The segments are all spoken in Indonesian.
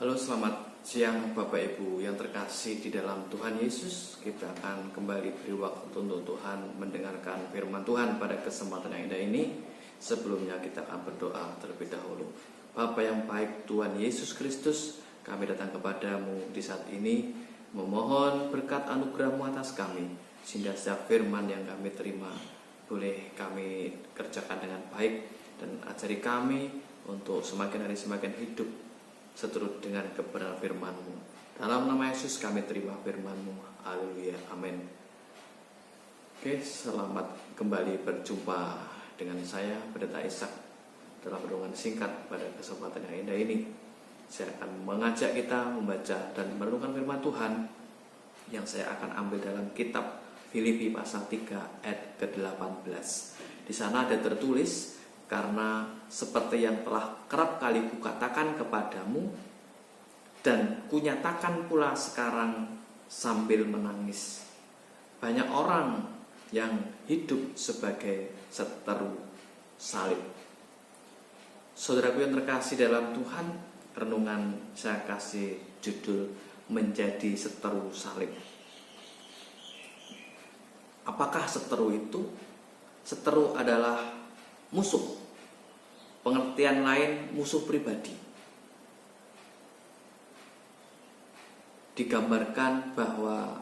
Halo, selamat siang Bapak Ibu yang terkasih di dalam Tuhan Yesus. Kita akan kembali beri waktu untuk Tuhan mendengarkan firman Tuhan pada kesempatan yang indah ini. Sebelumnya kita akan berdoa terlebih dahulu. Bapa yang baik, Tuhan Yesus Kristus, kami datang kepadamu di saat ini memohon berkat anugerah-Mu atas kami, sehingga setiap firman yang kami terima boleh kami kerjakan dengan baik, dan ajari kami untuk semakin hari semakin hidup seturut dengan kebenaran firman-Mu. Dalam nama Yesus kami terima firman-Mu. Haleluya, amin. Oke, selamat kembali berjumpa dengan saya, Pendeta Ishak, dalam renungan singkat pada kesempatan yang indah ini. Saya akan mengajak kita membaca dan merenungkan firman Tuhan yang saya akan ambil dalam kitab Filipi pasal 3 ayat ke-18. Di sana ada tertulis, karena seperti yang telah kerap kali kukatakan kepadamu dan kunyatakan pula sekarang sambil menangis, banyak orang yang hidup sebagai seteru salib. Saudaraku yang terkasih dalam Tuhan, renungan saya kasih judul menjadi seteru salib. Apakah seteru itu? Seteru adalah musuh. Pengertian lain, musuh pribadi. Digambarkan bahwa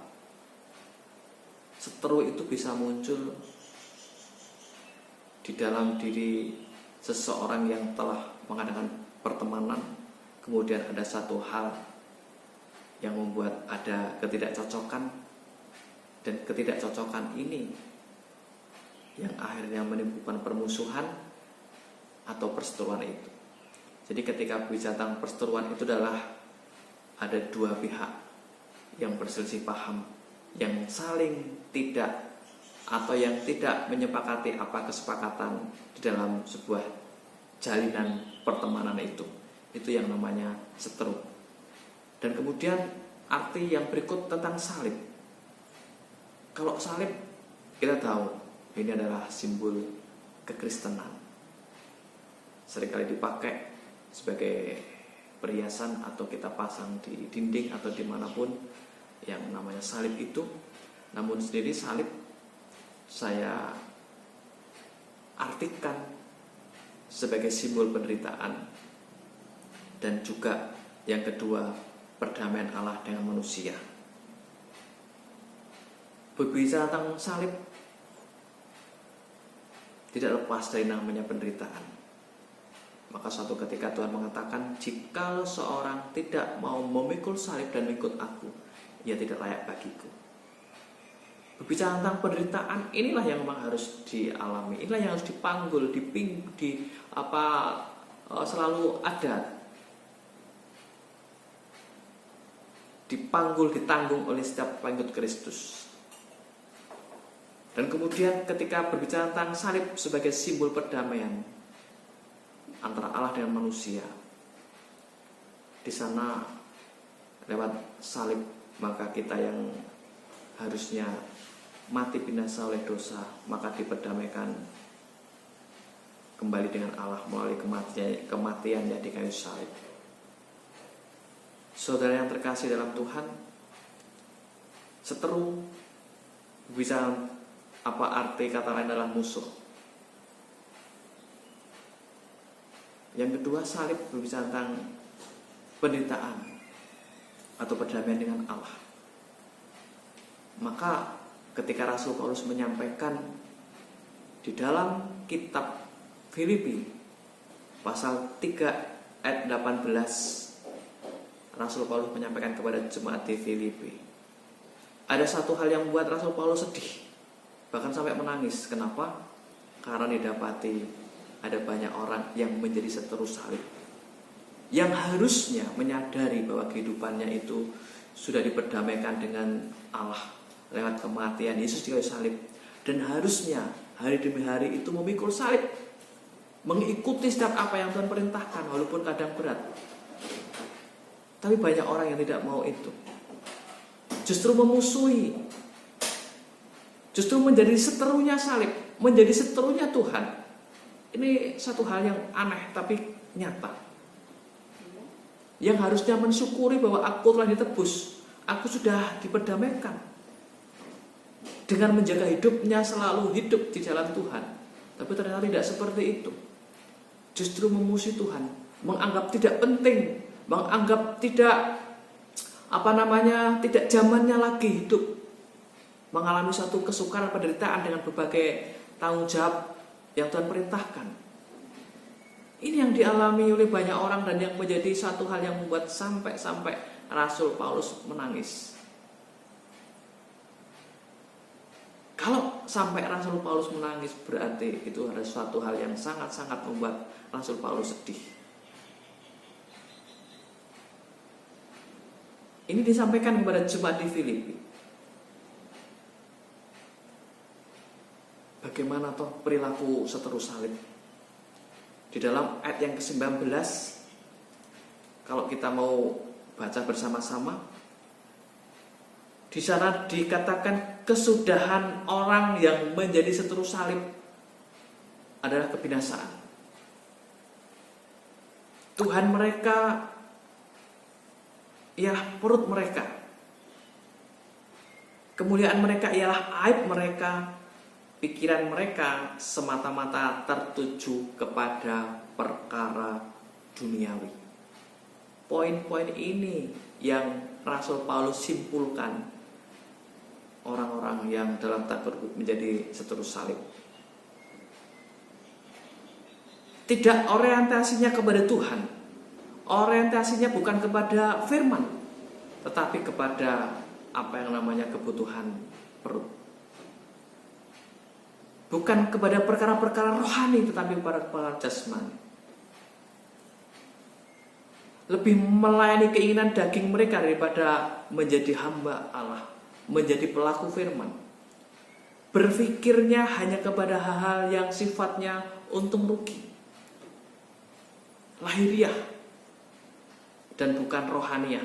seteru itu bisa muncul di dalam diri seseorang yang telah mengadakan pertemanan, kemudian ada satu hal yang membuat ada ketidakcocokan, dan ketidakcocokan ini yang akhirnya menimbulkan permusuhan atau perseteruan itu. Jadi ketika bicara tentang perseteruan itu adalah ada dua pihak yang berselisih paham, yang saling tidak atau yang tidak menyepakati apa kesepakatan di dalam sebuah jalinan pertemanan itu. Itu yang namanya seteru. Dan kemudian arti yang berikut tentang salib. Kalau salib kita tahu ini adalah simbol kekristenan. Seringkali dipakai sebagai perhiasan atau kita pasang di dinding atau dimanapun yang namanya salib itu. Namun sendiri salib saya artikan sebagai simbol penderitaan, dan juga yang kedua perdamaian Allah dengan manusia. Berbicara tentang salib tidak lepas dari namanya penderitaan. Maka suatu ketika Tuhan mengatakan, jika seorang tidak mau memikul salib dan mengikut aku, ia tidak layak bagiku. Berbicara tentang penderitaan, inilah yang memang harus dialami, inilah yang harus dipanggul, selalu ada, dipanggul, ditanggung oleh setiap pengikut Kristus. Dan kemudian ketika berbicara tentang salib sebagai simbol perdamaian antara Allah dengan manusia, di sana lewat salib maka kita yang harusnya mati binasa oleh dosa, maka diperdamaikan kembali dengan Allah melalui kematiannya di kayu salib. Saudara yang terkasih dalam Tuhan, seteru bisa apa arti kata lain adalah musuh. Yang kedua, salib berbicara tentang penderitaan atau perdamaian dengan Allah. Maka ketika Rasul Paulus menyampaikan di dalam kitab Filipi pasal 3 ayat 18, Rasul Paulus menyampaikan kepada jemaat di Filipi, ada satu hal yang membuat Rasul Paulus sedih, bahkan sampai menangis. Kenapa? Karena didapati ada banyak orang yang menjadi seteru salib, yang harusnya menyadari bahwa kehidupannya itu sudah diperdamaikan dengan Allah lewat kematian Yesus di kayu salib, dan harusnya hari demi hari itu memikul salib, mengikuti setiap apa yang Tuhan perintahkan walaupun kadang berat. Tapi banyak orang yang tidak mau itu, justru memusuhi, justru menjadi seterunya salib, menjadi seterunya Tuhan. Ini satu hal yang aneh tapi nyata. yang harusnya mensyukuri bahwa aku telah ditebus, aku sudah diperdamaikan, dengan menjaga hidupnya selalu hidup di jalan Tuhan. Tapi ternyata tidak seperti itu. Justru memuji Tuhan, menganggap tidak penting, menganggap tidak tidak zamannya lagi hidup, mengalami suatu kesukaran, penderitaan dengan berbagai tanggung jawab yang Tuhan perintahkan. Ini yang dialami oleh banyak orang dan yang menjadi satu hal yang membuat sampai Rasul Paulus menangis. Kalau sampai Rasul Paulus menangis, berarti itu adalah suatu hal yang sangat-sangat membuat Rasul Paulus sedih. Ini disampaikan kepada jemaat di Filipi. Bagaimana toh perilaku seteru salib? Di dalam ayat yang ke-19, kalau kita mau baca bersama-sama, di sana dikatakan kesudahan orang yang menjadi seteru salib adalah kebinasaan. Tuhan mereka ialah perut mereka. Kemuliaan mereka ialah aib mereka. Pikiran mereka semata-mata tertuju kepada perkara duniawi. Poin-poin ini yang Rasul Paulus simpulkan orang-orang yang dalam tanda kutip menjadi seteru salib. Tidak orientasinya kepada Tuhan, orientasinya bukan kepada firman, tetapi kepada apa yang namanya kebutuhan perut. Bukan kepada perkara-perkara rohani, tetapi kepada perkara jasmani. Lebih melayani keinginan daging mereka daripada menjadi hamba Allah, menjadi pelaku firman. Berpikirnya hanya kepada hal-hal yang sifatnya untung rugi, lahiriah, dan bukan rohaniah.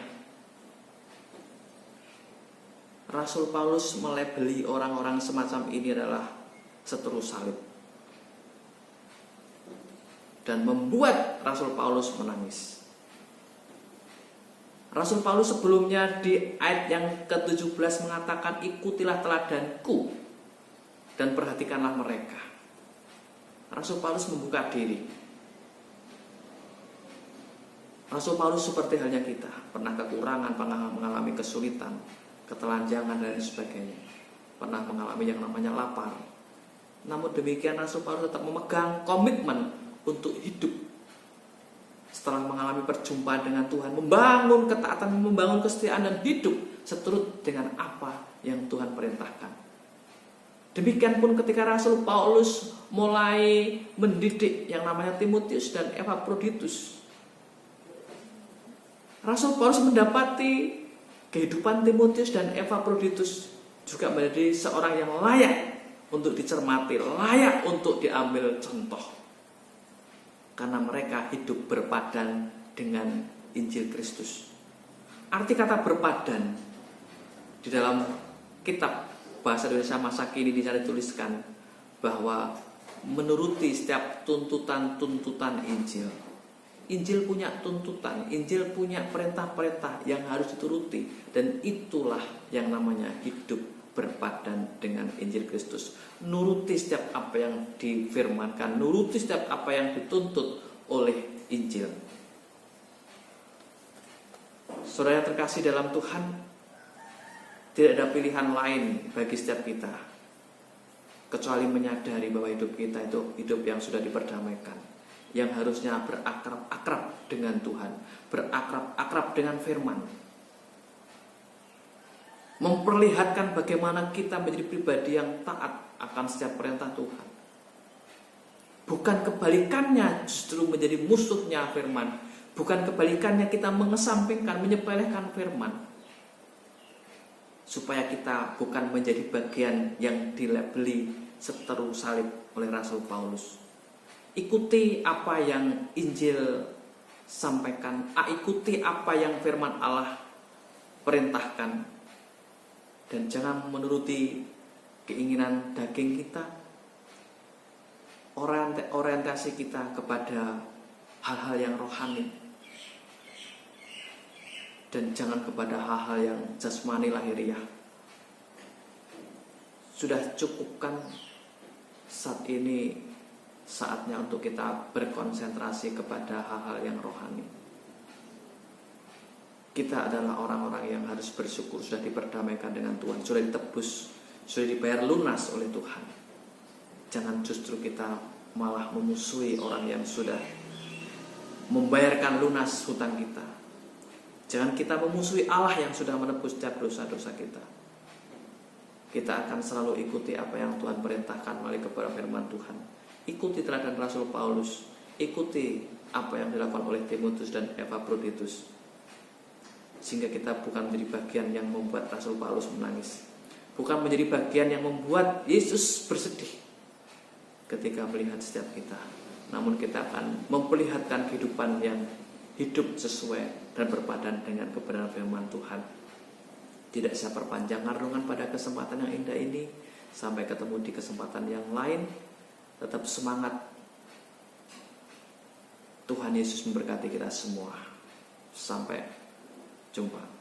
Rasul Paulus melabeli orang-orang semacam ini adalah seteru salib, dan membuat Rasul Paulus menangis. Rasul Paulus sebelumnya di ayat yang ke-17 mengatakan, ikutilah teladanku dan perhatikanlah mereka. Rasul Paulus membuka diri. Rasul Paulus seperti halnya kita, pernah kekurangan, pernah mengalami kesulitan, ketelanjangan dan sebagainya, pernah mengalami yang namanya lapar. Namun demikian Rasul Paulus tetap memegang komitmen untuk hidup. Setelah mengalami perjumpaan dengan Tuhan, membangun ketaatan, membangun kesetiaan dan hidup seturut dengan apa yang Tuhan perintahkan. Demikian pun ketika Rasul Paulus mulai mendidik yang namanya Timotius dan Epaphroditus. Rasul Paulus mendapati kehidupan Timotius dan Epaphroditus juga menjadi seorang yang layak untuk dicermati, layak untuk diambil contoh. Karena mereka hidup berpadan dengan Injil Kristus. Arti kata berpadan di dalam kitab bahasa Indonesia masa kini dituliskan bahwa menuruti setiap tuntutan-tuntutan Injil. Injil punya tuntutan, Injil punya perintah-perintah yang harus dituruti, dan itulah yang namanya hidup berpadan dengan Injil Kristus. Nuruti setiap apa yang difirmankan, nuruti setiap apa yang dituntut oleh Injil. Saudara yang terkasih dalam Tuhan, tidak ada pilihan lain bagi setiap kita kecuali menyadari bahwa hidup kita itu hidup yang sudah diperdamaikan, yang harusnya berakrab-akrab dengan Tuhan, berakrab-akrab dengan firman, memperlihatkan bagaimana kita menjadi pribadi yang taat akan setiap perintah Tuhan. Bukan kebalikannya, justru menjadi musuhnya firman. Bukan kebalikannya, kita mengesampingkan, menyepelekan firman, supaya kita bukan menjadi bagian yang dilabeli seteru salib oleh Rasul Paulus. Ikuti apa yang Injil sampaikan, ikuti apa yang firman Allah perintahkan, dan jangan menuruti keinginan daging kita, orientasi kita kepada hal-hal yang rohani. dan jangan kepada hal-hal yang jasmani lahiriah. Sudah cukupkan saat ini saatnya untuk kita berkonsentrasi kepada hal-hal yang rohani. Kita adalah orang-orang yang harus bersyukur sudah diperdamaikan dengan Tuhan, sudah ditebus, sudah dibayar lunas oleh Tuhan. Jangan justru kita malah memusuhi orang yang sudah membayarkan lunas hutang kita. Jangan kita memusuhi Allah yang sudah menebus setiap dosa-dosa kita. Kita akan selalu ikuti apa yang Tuhan perintahkan melalui kebenaran firman Tuhan. Ikuti teladan Rasul Paulus, ikuti apa yang dilakukan oleh Timotius dan Epaphroditus, sehingga kita bukan menjadi bagian yang membuat Rasul Paulus menangis, bukan menjadi bagian yang membuat Yesus bersedih ketika melihat setiap kita. Namun kita akan memperlihatkan kehidupan yang hidup sesuai dan berpadan dengan kebenaran firman Tuhan. Tidak saya perpanjang renungan pada kesempatan yang indah ini. Sampai ketemu di kesempatan yang lain. Tetap semangat. Tuhan Yesus memberkati kita semua. Sampai jumpa.